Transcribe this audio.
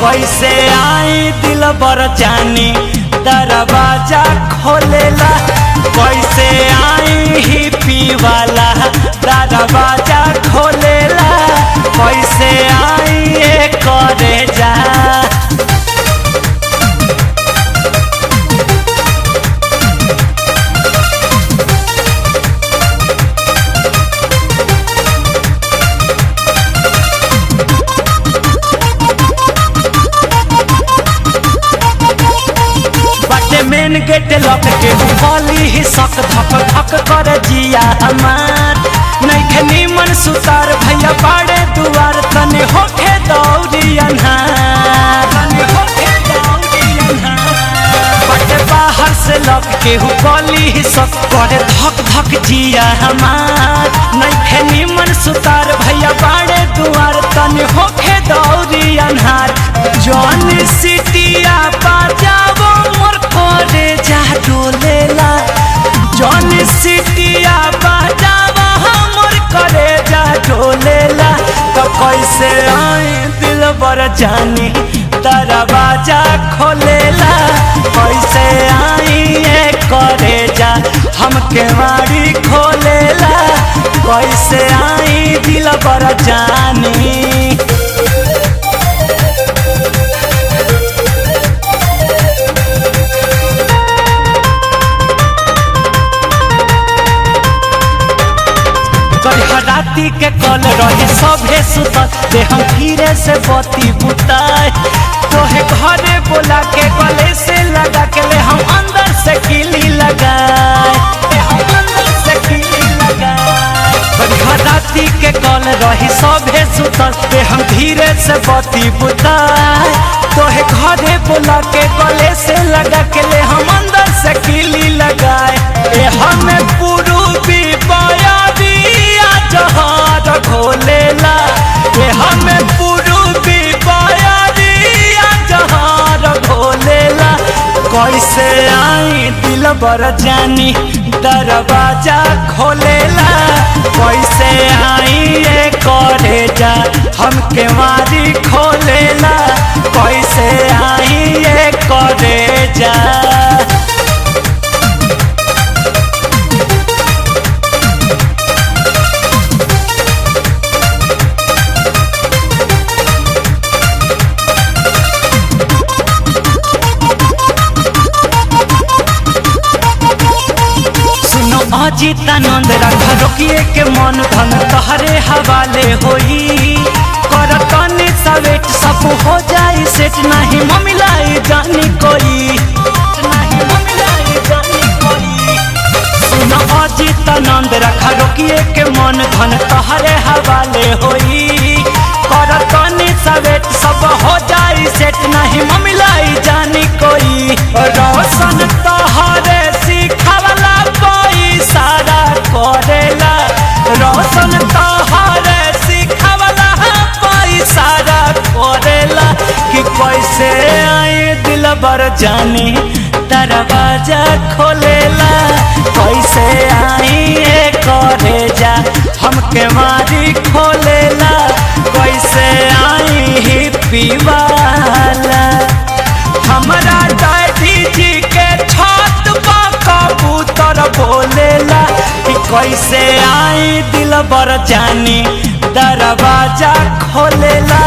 कैसे आई दिल बर जानी दरवाजा खोलेला। कैसे आई ही पीवाला दरवाजा खोलेला। कैसे आई ये करे जा। मेन गेट लॉक के खोली ही सक धक धक कर जिया हमार। नइखे निमन सुतार भैया बाड़े दुआर तने होखे दौड़ी अन्हार। बटे बाहर से लॉक के खोली ही सक करे धक धक जिया हमार। नइखे निमन सुतार भैया बाड़े दुआर तने होखे दौड़ी अन्हार। जौन सिटिया बाजावो मोर करे जा डोलेला। जौन सिटिया बाजावा हमर करे जा डोलेला। तो कैसे आई दिल बर जानी दरवाजा खोलेला। कैसे आई ये करे जा हमके मारी खोलेला। कैसे आई दिल बर जानी। राती के कल रही सभे सुतल दे हम धीरे से बत्ती बुताए। तोहे घरे बोला के गले से लगा के ले हम अंदर से किली लगाए। राती के कल रही सभे सुतल दे हम धीरे से बत्ती बुताए। तोहे घरे बोला के गले से लगा के ले हम अंदर से किली लगाए। हमें पूर्वी बयारी जहाज खोलेला। हमें पूर्वी बयारिया जहाज खोलेला। कैसे आई दिल बर जानी दरवाजा खोलेला। कैसे आई ये करे जा हमके मारी खोलेला। कैसे आई ये करे जा। अजितानंद रखा रोकिए के मन धन तहरे हवाले होई। करतनी सवेट सब हो जाई सेट नहीं ममिलाई जानी कोई। सुनो अजितानंद रखा रोकिए के मन धन तहरे हवाले होई। करतनी सवेट सब हो जाई सेट नहीं ममिलाई जानी कोई। रोशन तहरे सिखावला सारा करेला। रोशन तोहरे सिखावला सारा करेला। कि कैसे आई दिल बर जानी दरवाजा खोलेला। कैसे आई ये करे जा हमके मारी खोलेला। कैसे आई ही पीवाला। हमारा डैडी जी के छत पर कबूतर बोलेला। कि कैसे आई दिल बर जानी दरवाजा खोलेला।